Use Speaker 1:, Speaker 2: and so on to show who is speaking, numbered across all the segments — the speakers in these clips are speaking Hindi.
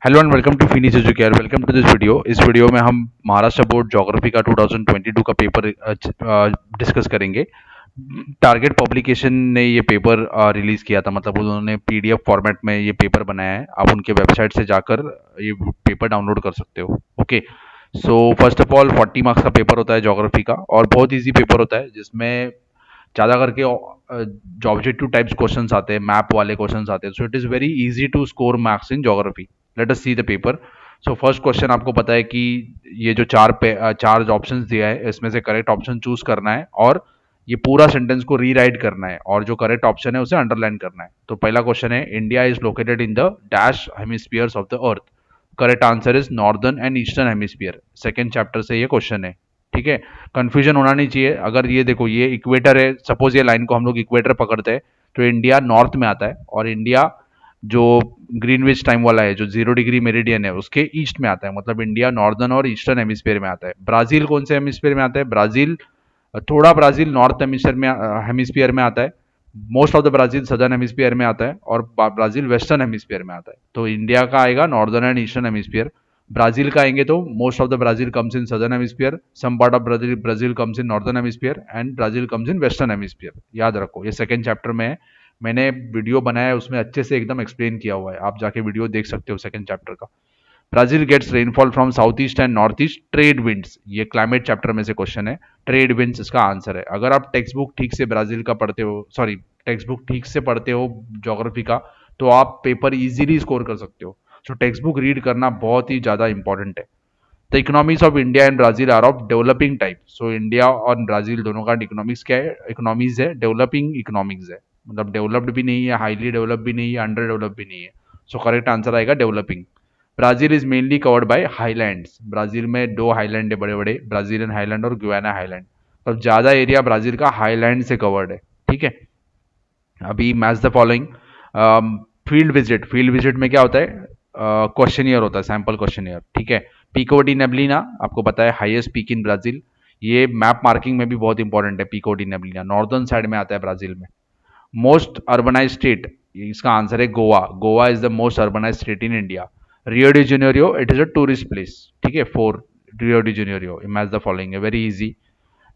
Speaker 1: Hello and welcome to Finish Educare. Welcome to this video. इस वीडियो में हम महाराष्ट्र बोर्ड ज्योग्राफी का 2022 का पेपर डिस्कस करेंगे। टारगेट पब्लिकेशन ने ये पेपर रिलीज किया था, मतलब उन्होंने पीडीएफ फॉर्मेट में ये पेपर बनाया है। आप उनके वेबसाइट से जाकर ये पेपर डाउनलोड कर सकते हो। Okay, so first of all 40 marks का पेपर होता है ज्योग्राफी का, और बहुत इजी पेपर होता है जिसमें ज़्यादा करके ऑब्जेक्टिव टाइप्स क्वेश्चंस आते हैं, मैप वाले क्वेश्चंस आते हैं। So it is very easy to score marks in geography. Let us see the paper. So first question आपको पता है कि ये जो चार ऑप्शंस दिया है, इसमें से करेक्ट ऑप्शन चूज करना है और ये पूरा सेंटेंस को रीराइट करना है, और जो करेक्ट ऑप्शन है उसे अंडरलाइन करना है। तो पहला क्वेश्चन है, India is located in the dash hemispheres of the earth. Correct answer is northern and eastern hemisphere. Second chapter से ये क्वेश्चन है। ठीक है, कंफ्यूजन होना नहीं चाहिए। अगर ये देखो, ये इक्वेटर है, सपोज ये लाइन को हम लोग इक्वेटर पकड़ते हैं, तो इंडिया नॉर्थ में आता है, और इंडिया जो ग्रीनविच टाइम वाला है, जो 0 डिग्री मेरिडियन है, उसके ईस्ट में आता है। मतलब इंडिया नॉर्दर्न और ईस्टर्न हेमिस्फीयर में आता है। ब्राजील कौन से हेमिस्फीयर में आता है? ब्राजील नॉर्थ हेमिस्फीयर में आता है। Most of the Brazil southern hemisphere में आता है, और ब्राजील वेस्टर्न हेमिस्फीयर में आता है। तो इंडिया का आएगा northern and eastern hemisphere. Brazil का आएंगे तो most of the Brazil comes in southern hemisphere, some part of Brazil comes in northern hemisphere, and Brazil comes in western hemisphere. याद रखो, ये सेकंड चैप्टर में है। मैंने वीडियो बनाया है, उसमें अच्छे से एकदम एक्सप्लेन किया हुआ है। आप जाके वीडियो देख सकते हो सेकंड चैप्टर का। Brazil gets rainfall from south east and north east trade winds. ये क्लाइमेट चैप्टर में से क्वेश्चन है। ट्रेड विंड्स इसका आंसर है। अगर आप टेक्स्ट बुक ठीक से ब्राजील का पढ़ते हो, सॉरी, टेक्स्ट बुक ठीक से पढ़ते हो ज्योग्राफी का, तो आप पेपर इजीली स्कोर कर सकते हो। सो टेक्स्ट बुक रीड करना बहुत ही ज़्यादा इंपॉर्टेंट है। The economies of India and Brazil are of developing type. So India और ब्राजील दोनों का इकोनॉमिक्स क्या है? इकोनॉमीज है, डेवलपिंग इकोनॉमिक्स है। मतलब डेवलप्ड भी नहीं है, हाईली डेवलप भी नहीं है, अंडर डेवलप भी नहीं है। सो करेक्ट आंसर आएगा developing. Brazil is mainly covered by highlands. Brazil में दो हाईलैंड है बड़े बड़े, ब्राजीलियन हाईलैंड और गुयाना हाईलैंड। तो ज़्यादा एरिया ब्राजील का हाईलैंड से कवर्ड है। ठीक है, अभी match the following. Field visit में क्या होता है? क्वेश्चनियर होता है, सैंपल क्वेश्चनियर। ठीक है, पिको डी नेबलिना आपको पता है हाईएस्ट पीक इन ब्राजील। ये मैप मार्किंग में भी बहुत इंपॉर्टेंट है। Pico de Neblina northern side में आता है ब्राजील में। मोस्ट अर्बनाइज स्टेट, इसका आंसर है Goa. Goa is the most urbanise state in India. Rio de Janeiro, it is a tourist place. ठीक है, four, Rio de Janeiro. Match the following है very easy.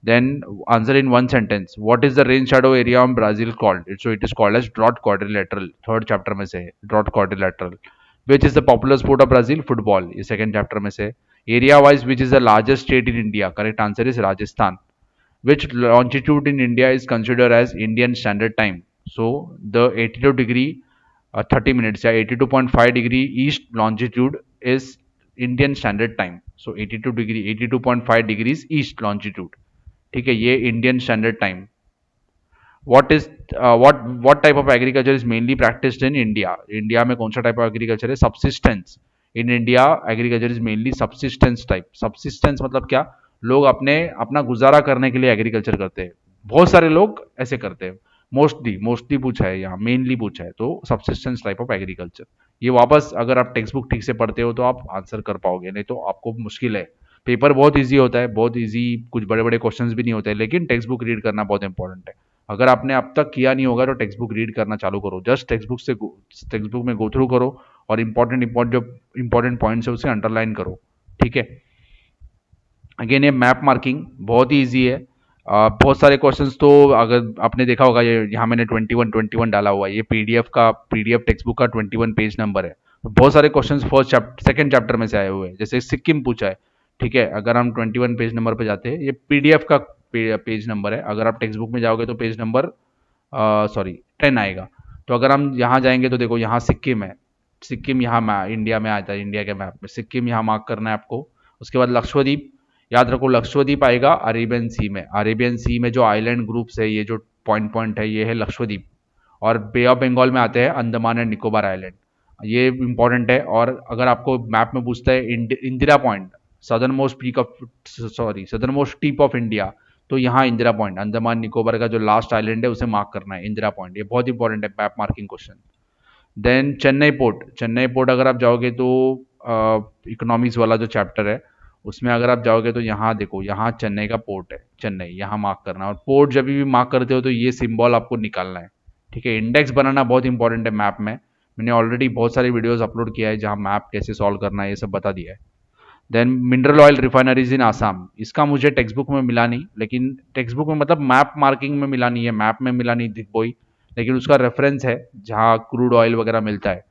Speaker 1: Then answer in one sentence. What is the rain shadow area of Brazil called? So it is called as drought quadrilateral. Third chapter में से है drought quadrilateral. Which is the popular sport of Brazil? Football. ये second chapter में से। Area wise, which is the largest state in India? Correct answer is Rajasthan. Which longitude in India is considered as Indian Standard Time? So the 82 degree 30 minutes या 82.5 degree east longitude is Indian Standard Time. So 82.5 degrees east longitude. ठीक है, ये Indian standard time. What is what type of agriculture is mainly practised in India? India में कौन सा टाइप ऑफ एग्रीकल्चर है? Subsistence. In India agriculture is mainly subsistence type. Subsistence मतलब क्या? लोग अपना गुजारा करने के लिए एग्रीकल्चर करते हैं। बहुत सारे लोग ऐसे करते हैं। मोस्टली पूछा है यहाँ, मेनली पूछा है, तो सब्सिस्टेंस टाइप ऑफ एग्रीकल्चर। ये वापस अगर आप टेक्स्ट बुक ठीक से पढ़ते हो तो आप आंसर कर पाओगे, नहीं तो आपको मुश्किल है। पेपर बहुत इजी होता है, बहुत इजी, कुछ बड़े बड़े क्वेश्चंस भी नहीं होते, लेकिन टेक्स्ट बुक रीड करना बहुत इंपॉर्टेंट है। अगर आपने अब तक किया नहीं होगा तो टेक्स्ट बुक रीड करना चालू करो। जस्ट टेक्स्ट बुक में गो थ्रू करो, और इंपॉर्टेंट पॉइंट्स है उसे अंडरलाइन करो। ठीक है, अगेन ये मैप मार्किंग बहुत ही ईजी है। बहुत सारे क्वेश्चंस तो अगर आपने देखा होगा, ये यहाँ मैंने 21 डाला हुआ है। ये पीडीएफ टेक्स्ट बुक का 21 पेज नंबर है। तो बहुत सारे क्वेश्चंस सेकंड चैप्टर में से आए हुए हैं। जैसे सिक्किम पूछा है। ठीक है, अगर हम 21 पेज नंबर पे जाते हैं, ये पीडीएफ का पेज नंबर है। अगर आप टेक्स्ट बुक में जाओगे तो पेज नंबर 10 आएगा। तो अगर हम यहाँ जाएंगे तो देखो, यहाँ सिक्किम है। सिक्किम यहाँ इंडिया में आता है, इंडिया के मैप में सिक्किम यहाँ मार्क करना है आपको। उसके बाद लक्षद्वीप, याद रखो लक्षद्वीप आएगा अरेबियन सी में। अरेबियन सी में जो आइलैंड ग्रुप्स है, ये जो पॉइंट है, ये है लक्षद्वीप। और बे ऑफ बंगाल में आते हैं अंडमान एंड निकोबार आइलैंड। ये इंपॉर्टेंट है। और अगर आपको मैप में पूछता है Indira point, southern most tip of India, तो यहाँ इंदिरा पॉइंट, अंडमान निकोबार का जो लास्ट आइलैंड है उसे मार्क करना है, इंदिरा पॉइंट। ये बहुत इंपॉर्टेंट है map marking question. Then Chennai port अगर आप जाओगे तो इकोनॉमिक्स वाला जो चैप्टर है, उसमें अगर आप जाओगे तो यहाँ देखो, यहाँ चेन्नई का पोर्ट है, चेन्नई यहाँ मार्क करना है। और पोर्ट जब भी मार्क करते हो तो ये सिंबल आपको निकालना है। ठीक है, इंडेक्स बनाना बहुत इंपॉर्टेंट है मैप में। मैंने ऑलरेडी बहुत सारी वीडियोस अपलोड किया है जहाँ मैप कैसे सॉल्व करना है ये सब बता दिया है। देन मिनरल ऑयल रिफाइनरीज इन आसाम, इसका मुझे टेक्स्ट बुक में मिला नहीं, लेकिन टेक्स्ट बुक में मतलब मैप मार्किंग में मिला नहीं है, मैप में मिला नहीं दिखबोई, लेकिन उसका रेफरेंस है जहाँ क्रूड ऑयल वगैरह मिलता है।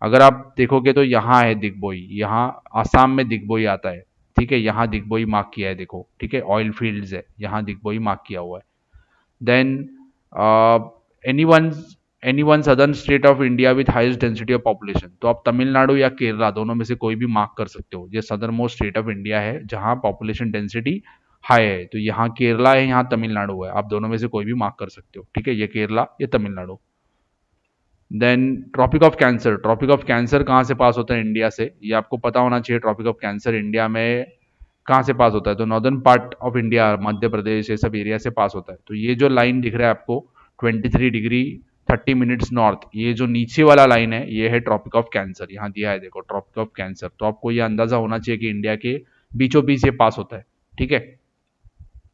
Speaker 1: अगर आप देखोगे तो यहाँ है दिग्बोई, यहाँ आसाम में दिग्बोई आता है। ठीक है, यहाँ दिग्बोई मार्क किया है देखो, ठीक है, ऑयल फील्ड्स है, यहाँ दिग्बोई मार्क किया हुआ है। Then any one any one southern state of India with highest density of population, तो आप तमिलनाडु या केरला दोनों में से कोई भी मार्क कर सकते हो। ये southern most state of India है जहाँ पॉपुलेशन डेंसिटी हाई है, तो यहाँ केरला है, यहाँ तमिलनाडु है, आप दोनों में से कोई भी मार्क कर सकते हो। ठीक है, ये केरला, ये Tamil Nadu. Then tropic of cancer, tropic of cancer कहाँ से पास होता है इंडिया से, ये आपको पता होना चाहिए। ट्रॉपिक ऑफ कैंसर इंडिया में कहाँ से पास होता है, तो northern part of India, Madhya Pradesh, ये सब एरिया से पास होता है। तो ये जो लाइन दिख रहा है आपको 23 डिग्री 30 मिनट्स नॉर्थ, ये जो नीचे वाला लाइन है ये है ट्रॉपिक ऑफ कैंसर, यहाँ दिया है देखो ट्रॉपिक ऑफ कैंसर। तो आपको ये अंदाजा होना चाहिए कि इंडिया के बीचों बीच ये पास होता है। ठीक है,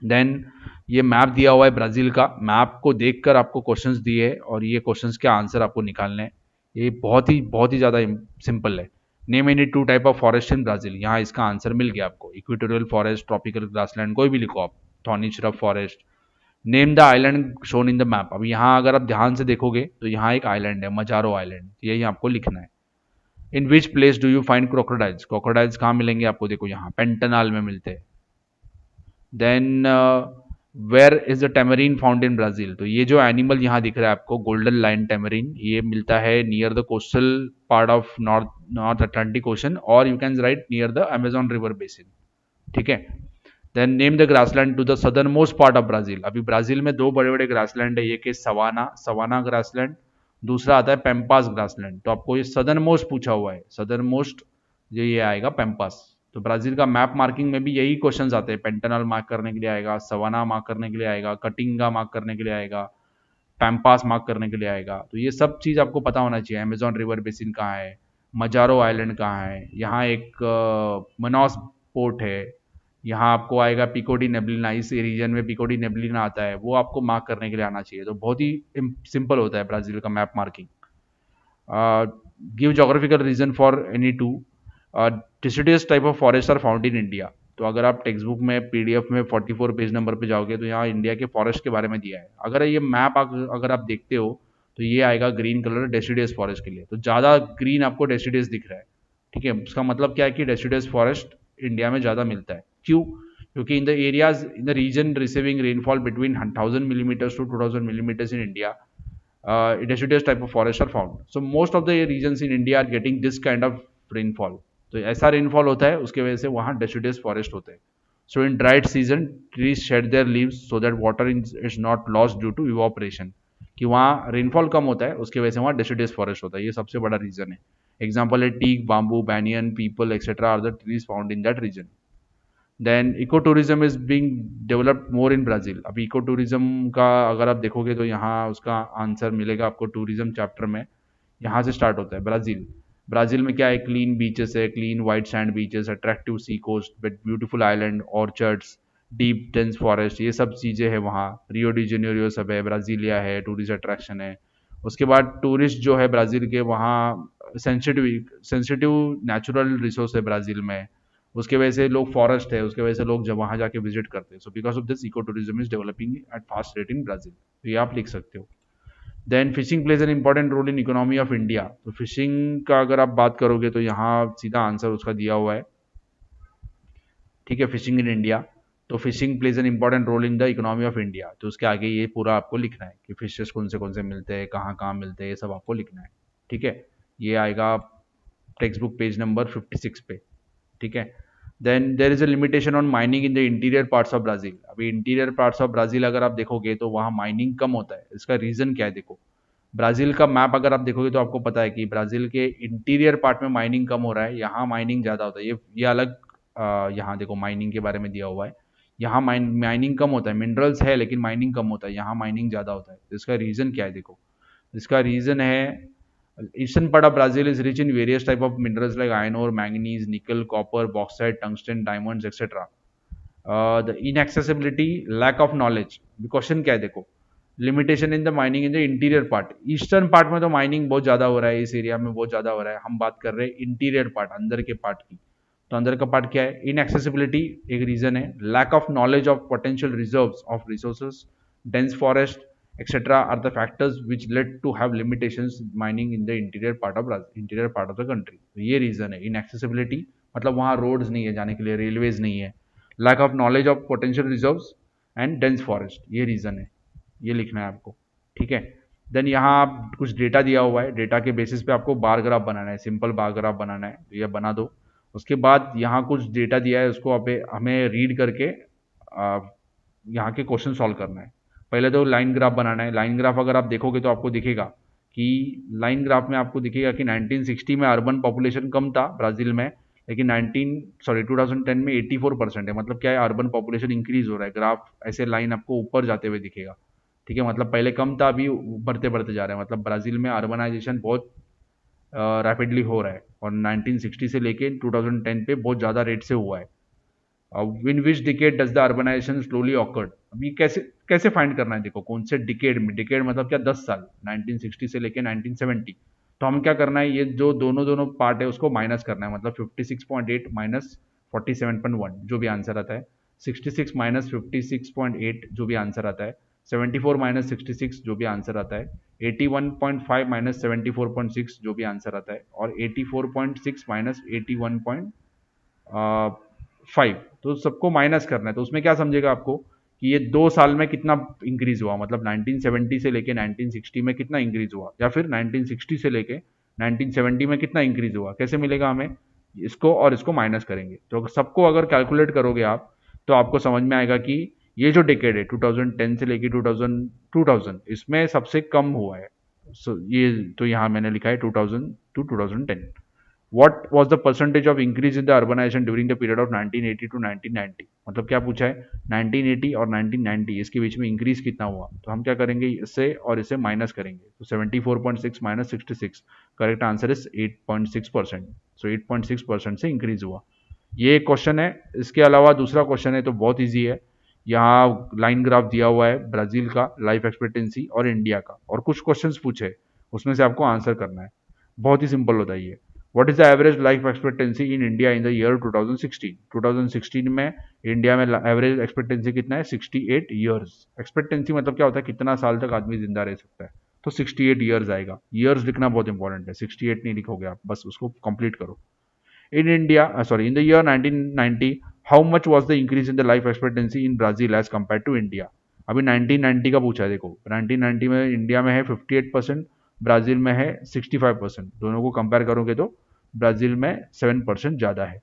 Speaker 1: देन ये मैप दिया हुआ है ब्राज़ील का, मैप को देखकर आपको क्वेश्चंस दिए हैं और ये क्वेश्चंस के आंसर आपको निकालने हैं। ये बहुत ही ज़्यादा सिंपल है। Name any two type of forest in Brazil, यहाँ इसका आंसर मिल गया आपको। इक्वेटोरियल फॉरेस्ट, ट्रॉपिकल ग्रासलैंड, कोई भी लिखो आप, thorny shrub forest. Name the island shown in the map, अब यहाँ अगर आप ध्यान से देखोगे तो यहाँ एक आइलैंड है, मजारो आइलैंड, यही आपको लिखना है। In which place do you find crocodiles, crocodiles कहाँ मिलेंगे आपको, देखो यहाँ पेंटनाल में मिलते हैं। Then where is the tamarin found in Brazil, तो ये जो एनिमल यहाँ दिख रहा है आपको गोल्डन लाइन टेमरीन, ये मिलता है near the coastal part of north north Atlantic ocean, और you can write near the Amazon river basin. ठीक है, then name the grassland to the southern most part of Brazil, अभी ब्राज़ील में दो बड़े बड़े ग्रासलैंड है, एक है सवाना सवाना ग्रासलैंड, दूसरा आता है पेम्पास ग्रासलैंड। तो आपको ये सदर्न मोस्ट पूछा हुआ है, सदर्न मोस्ट जो ये आएगा पेम्पास। तो ब्राज़ील का मैप मार्किंग में भी यही क्वेश्चंस आते हैं, पेंटनल मार्क करने के लिए आएगा, सवाना मार्क करने के लिए आएगा, कटिंगा मार्क करने के लिए आएगा, पैम्पास मार्क करने के लिए आएगा। तो ये सब चीज़ आपको पता होना चाहिए। अमेजॉन रिवर बेसिन कहाँ है, मजारो आइलैंड कहाँ है, यहाँ एक मनास पोर्ट है, यहाँ आपको आएगा पिको डी नेबलिना, इस रीजन में पिको डी नेबलिना आता है, वो आपको मार्क करने के लिए आना चाहिए। तो बहुत ही सिंपल होता है ब्राज़ील का map marking. Give geographical reason for any two deciduous type of forest are found in India, तो अगर आप टेक्स्ट बुक में पीडीएफ में 44 पेज नंबर पे जाओगे तो यहाँ इंडिया के फॉरेस्ट के बारे में दिया है। अगर ये मैप अगर आप देखते हो तो ये आएगा ग्रीन कलर डेसिडियस फॉरेस्ट के लिए, तो ज़्यादा ग्रीन आपको डेसिडियस दिख रहा है। ठीक है, उसका मतलब क्या है कि डेसिडियस फॉरेस्ट इंडिया में ज़्यादा मिलता है। क्यों? क्योंकि in the areas in the region receiving rainfall between 1000 millimetres to 2000 millimetres in India, deciduous type of forests are found. So most of the regions in India are getting this kind of rainfall. तो ऐसा रेनफॉल होता है, उसके वजह से वहाँ डेसिडियस फॉरेस्ट होते हैं। So in dried season trees shed their leaves so that water is not lost due to evaporation, कि वहाँ रेनफॉल कम होता है उसके वजह से वहाँ डेसिडियस फॉरेस्ट होता है, ये सबसे बड़ा रीजन है। एग्जाम्पल है teak, bamboo, banyan, peepal etcetera are the trees found in that region. Then eco tourism is being developed more in Brazil, अभी इको टूरिज्म का अगर आप देखोगे तो यहाँ उसका आंसर मिलेगा आपको टूरिज्म चैप्टर में, यहाँ से स्टार्ट होता है ब्राज़ील। ब्राज़ील में क्या है, क्लीन बीचेस है, clean white sand beaches, attractive sea coast with beautiful island, orchards, deep dense forest, ये सब चीज़ें हैं वहाँ। रियो डी जेनेरियो सब है, ब्राज़ीलिया है, टूरिस्ट अट्रैक्शन है। उसके बाद टूरिस्ट जो है ब्राज़ील के वहाँ सेंसिटिव सेंसिटिव नेचुरल रिसोर्स है ब्राज़ील में, उसके वजह से लोग, फॉरेस्ट है उसके वजह से लोग जब वहाँ जाके विजिट करते हैं। So because of this eco tourism is developing at fast rate in Brazil, तो ये आप लिख सकते हो। Then fishing plays an important role in economy of India, तो फिशिंग का अगर आप बात करोगे तो यहाँ सीधा आंसर उसका दिया हुआ है। ठीक है, फिशिंग इन इंडिया, तो fishing plays an important role in the economy of India, तो उसके आगे ये पूरा आपको लिखना है कि फिशेस कौन से मिलते हैं, कहाँ कहाँ मिलते हैं, ये सब आपको लिखना है। ठीक है, ये आएगा टेक्स्ट बुक पेज नंबर 56 पे। ठीक है, then there is a limitation on mining in the interior parts of Brazil, अभी इंटीरियर पार्ट्स ऑफ ब्राज़ील अगर आप देखोगे तो वहाँ माइनिंग कम होता है। इसका रीज़न क्या है, देखो ब्राज़ील का मैप अगर आप देखोगे तो आपको पता है कि ब्राज़ील के इंटीरियर पार्ट में माइनिंग कम हो रहा है, यहाँ माइनिंग ज़्यादा होता है। ये अलग यहाँ देखो माइनिंग के बारे में दिया हुआ है, यहाँ माइनिंग कम होता है, मिनरल्स है लेकिन माइनिंग कम होता है, यहाँ माइनिंग ज़्यादा होता है। तो इसका रीज़न क्या है, देखो इसका रीज़न है eastern part of Brazil is rich in various type of minerals like iron ore, manganese, nickel, copper, bauxite, tungsten, diamonds etcetera. The inaccessibility, lack of knowledge, question क्या है देखो, limitation in the mining in the interior part, eastern part में तो माइनिंग बहुत ज़्यादा हो रहा है, इस एरिया में बहुत ज़्यादा हो रहा है, हम बात कर रहे हैं इंटीरियर पार्ट, अंदर के पार्ट की। तो अंदर का पार्ट क्या है? इनएक्सेसिबिलिटी एक रीजन है, lack of knowledge of potential reserves of resources, dense forest etcetera are the factors which led to have limitations mining in the interior part of the country. तो ये रीजन है इनएक्सेसिबिलिटी, मतलब वहाँ रोड्स नहीं है जाने के लिए, रेलवेज नहीं है, lack of knowledge of potential reserves and dense forest, ये रीजन है, ये लिखना है आपको, ठीक है। देन यहाँ आप कुछ डेटा दिया हुआ है, डेटा के बेसिस पे आपको बार ग्राफ बनाना है, सिंपल बार ग्राफ बनाना है, तो ये बना दो। उसके बाद यहाँ कुछ डेटा दिया है, उसको हमें रीड करके यहाँ के क्वेश्चन सॉल्व करना है। पहले तो लाइन ग्राफ बनाना है। लाइन ग्राफ अगर आप देखोगे तो आपको दिखेगा कि लाइन ग्राफ में आपको दिखेगा कि 1960 में अर्बन पॉपुलेशन कम था ब्राज़ील में, लेकिन 2010 में 84% है, मतलब क्या है, अर्बन पॉपुलेशन इंक्रीज हो रहा है। ग्राफ ऐसे लाइन आपको ऊपर जाते हुए दिखेगा, ठीक है, मतलब पहले कम था, अभी बढ़ते बढ़ते जा रहा है, मतलब ब्राज़ील में अर्बनाइजेशन बहुत रैपिडली हो रहा है, और 1960 से लेके 2010 पे बहुत ज़्यादा रेट से हुआ है। In which decade does the urbanization slowly occurred, अभी कैसे कैसे फाइंड करना है, देखो कौन से डिकेड में, डिकेड मतलब क्या, 10 साल, 1960 से लेके 1970। तो हम क्या करना है, ये जो दोनों दोनों पार्ट है उसको माइनस करना है, मतलब 56.8 माइनस 47.1 जो भी आंसर आता है, 66 माइनस 56.8 जो भी आंसर आता है, 74 माइनस 66 जो भी आंसर आता है, 81.5 माइनस 74.6 जो भी आंसर आता है, और 84.6 माइनस 81.5, तो सबको माइनस करना है। तो उसमें क्या समझेगा आपको कि ये 2 साल में कितना इंक्रीज हुआ, मतलब 1970 से लेके 1960 में कितना इंक्रीज हुआ, या फिर 1960 से लेके 1970 में कितना इंक्रीज हुआ, कैसे मिलेगा हमें, इसको और इसको माइनस करेंगे। तो सबको अगर कैलकुलेट करोगे आप, तो आपको समझ में आएगा कि ये जो डिकेड है 2010 से लेके 2000 इसमें सबसे कम हुआ है। ये तो यहाँ मैंने लिखा है 2000 to 2010। What was the percentage of increase in the urbanization during the period of 1980 to 1990, मतलब क्या पूछा है, 1980 और 1990 इसके बीच में इंक्रीज कितना हुआ। तो हम क्या करेंगे, इससे और इसे माइनस करेंगे, तो 74.6 माइनस 66, करेक्ट आंसर इज 8.6%। सो 8.6% से इंक्रीज हुआ। ये एक क्वेश्चन है। इसके अलावा दूसरा क्वेश्चन है तो बहुत ईजी है, यहाँ लाइन ग्राफ दिया हुआ है ब्राजील का लाइफ एक्सपेक्टेंसी और इंडिया का, और कुछ क्वेश्चंस पूछे, उसमें से आपको आंसर करना है। बहुत ही सिंपल होता है ये। What is the average life expectancy in India in the year 2016, 2016 में इंडिया में एवरेज एक्सपेक्टेंसी कितना है, 68 ईयर्स। एक्सपेक्टेंसी मतलब क्या होता है, कितना साल तक आदमी जिंदा रह सकता है, तो 68 ईयर्स आएगा। ईयर्स लिखना बहुत इंपॉर्टेंट है, 68 नहीं लिखोगे आप, बस उसको कंप्लीट करो। In India, in the year 1990, how much was the increase in the life expectancy in Brazil as compared to India? अभी 1990 का पूछा है, देखो 1990 में इंडिया में है 58%, ब्राज़ील में है 65%, दोनों को कंपेयर करोगे तो ब्राज़ील में 7% ज़्यादा है।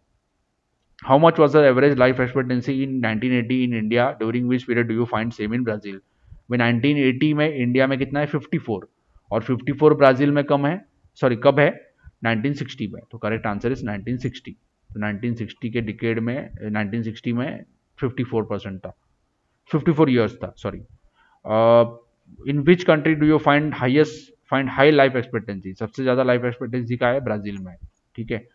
Speaker 1: How much was the average life expectancy in 1980 in India, during which period do you find same in Brazil? वे 1980 में इंडिया में कितना है, 54, और 54 ब्राज़ील में कम है, सॉरी कब है, 1960 में। तो करेक्ट आंसर इज 1960। तो 1960 के डिकेड में 1960 में 54% था, 54 ईयर्स था, sorry. In which country do you find high life expectancy, सबसे ज़्यादा लाइफ एक्सपेक्टेंसी का है ब्राज़ील में, ठीक है।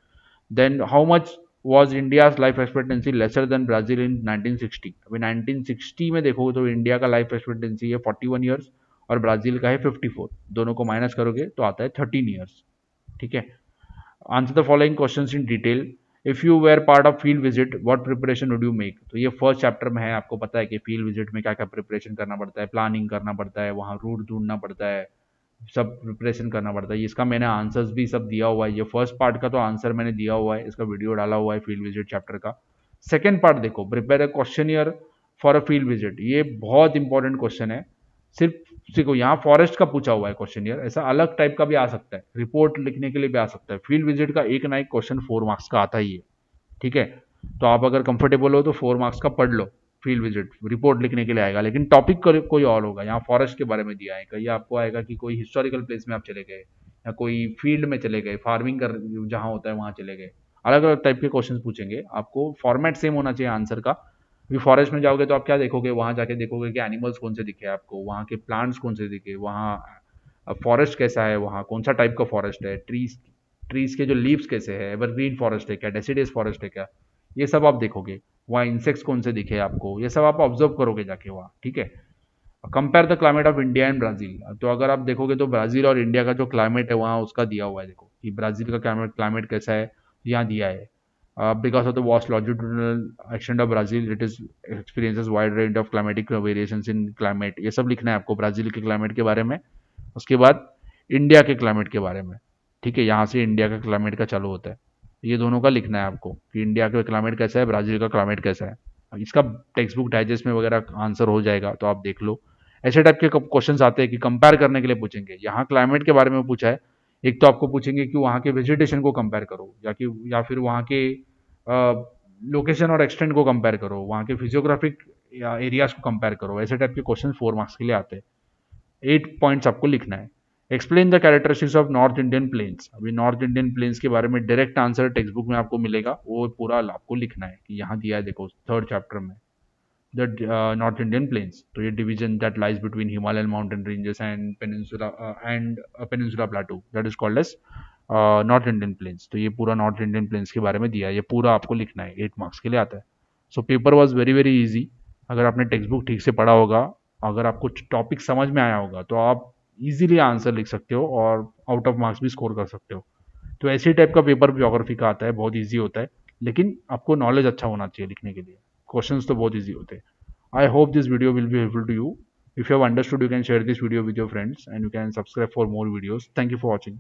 Speaker 1: Then how much was India's life expectancy lesser than Brazil in 1960, अभी 1960 में देखो तो इंडिया का लाइफ एक्सपेक्टेंसी है 41 ईयर्स और ब्राज़ील का है 54, दोनों को माइनस करोगे तो आता है 13 ईयर्स, ठीक है। Answer the following questions in detail. If you were part of field visit what preparation would you make, तो ये फर्स्ट चैप्टर में है, आपको पता है कि फील्ड विजिट में क्या क्या प्रिपरेशन करना पड़ता है, प्लानिंग करना पड़ता है, वहाँ रूट ढूंढना पड़ता है, सब प्रिपरेशन करना पड़ता है। इसका मैंने आंसर्स भी सब दिया हुआ है, ये फर्स्ट पार्ट का तो आंसर मैंने दिया हुआ है, इसका वीडियो डाला हुआ है फील्ड विजिट चैप्टर का। सेकेंड पार्ट देखो, prepare a questionnaire for a field visit, ये बहुत इंपॉर्टेंट क्वेश्चन है। सिर्फ देखो यहाँ फॉरेस्ट का पूछा हुआ है क्वेश्चनियर, ऐसा अलग टाइप का भी आ सकता है, रिपोर्ट लिखने के लिए भी आ सकता है। फील्ड विजिट का एक ना एक क्वेश्चन 4 मार्क्स का आता ही है, ठीक है। तो आप अगर कंफर्टेबल हो तो 4 मार्क्स का पढ़ लो, फील्ड विजिट रिपोर्ट लिखने के लिए आएगा, लेकिन टॉपिक कोई और होगा। यहाँ फॉरेस्ट के बारे में दिया है, कहीं आपको आएगा कि कोई हिस्टोरिकल प्लेस में आप चले गए, या कोई फील्ड में चले गए, फार्मिंग कर जहाँ होता है वहाँ चले गए, अलग अलग टाइप के क्वेश्चन पूछेंगे आपको। फॉर्मेट सेम होना चाहिए आंसर का। अभी फॉरेस्ट में जाओगे तो आप क्या देखोगे, वहाँ जाके देखोगे कि एनिमल्स कौन से दिखे आपको, वहाँ के प्लांट्स कौन से दिखे, वहाँ फॉरेस्ट कैसा है, वहाँ कौन सा टाइप का फॉरेस्ट है, ट्रीज के जो लीव्स कैसे है, एवरग्रीन फॉरेस्ट है क्या, डेसिडियस फॉरेस्ट है क्या, ये सब आप देखोगे। वहाँ इंसेक्ट्स कौन से दिखे आपको, ये सब आप ऑब्जर्व करोगे जाके वहाँ, ठीक है। Compare the climate of India and Brazil. तो अगर आप देखोगे तो ब्राज़ील और इंडिया का जो क्लाइमेट है वहाँ उसका दिया हुआ है, देखो कि ब्राज़ील का क्लाइमेट क्लाइमेट कैसा है, यहाँ दिया है। Because of the vast longitudinal extent of Brazil it is experiences wide range of climatic variations in climate, ये सब लिखना है आपको ब्राज़ील के क्लाइमेट के बारे में। उसके बाद इंडिया के क्लाइमेट के बारे में, ठीक है, यहाँ से इंडिया का क्लाइमेट का चालू होता है। ये दोनों का लिखना है आपको कि इंडिया का क्लाइमेट कैसा है, ब्राज़ील का क्लाइमेट कैसा है। इसका टेक्स्ट बुक डाइजेस्ट में वगैरह आंसर हो जाएगा, तो आप देख लो। ऐसे टाइप के क्वेश्चन आते हैं कि कंपेयर करने के लिए पूछेंगे, यहाँ क्लाइमेट के बारे में पूछा है। एक तो आपको पूछेंगे कि वहाँ के वेजिटेशन को कंपेयर करो, या फिर वहाँ के लोकेशन और एक्सटेंट को कंपेयर करो, वहाँ के फिजियोग्राफिक या एरियाज को कंपेयर करो। ऐसे टाइप के क्वेश्चन 4 मार्क्स के लिए आते हैं। 8 पॉइंट्स आपको लिखना है। Explain the characteristics of north Indian planes. अभी नॉर्थ इंडियन प्लेन्स के बारे में डायरेक्ट आंसर टेक्स्ट बुक में आपको मिलेगा, वो पूरा आपको लिखना है कि यहाँ दिया है, देखो 3rd चैप्टर में द नॉर्थ इंडियन प्लेन्स। तो ये division that lies between Himalayan mountain ranges and peninsula plateau that is called as north Indian plains. तो ये पूरा नॉर्थ इंडियन प्लेन्स के बारे में दिया है, ये पूरा आपको लिखना है। 8 मार्क्स के लिए आता है। So paper was very very easy. अगर आपने टेक्स्ट बुक ठीक से पढ़ा होगा, अगर आपको टॉपिक समझ में आया होगा, तो आप इजीली आंसर लिख सकते हो और आउट ऑफ मार्क्स भी स्कोर कर सकते हो। तो ऐसी टाइप का पेपर ज्योग्राफी का आता है, बहुत इजी होता है। लेकिन आपको नॉलेज अच्छा होना चाहिए लिखने के लिए। क्वेश्चंस तो बहुत इजी होते हैं। I hope this video will be helpful to you. If you have understood, you can share this video with your friends and you can subscribe for more videos. Thank you for watching.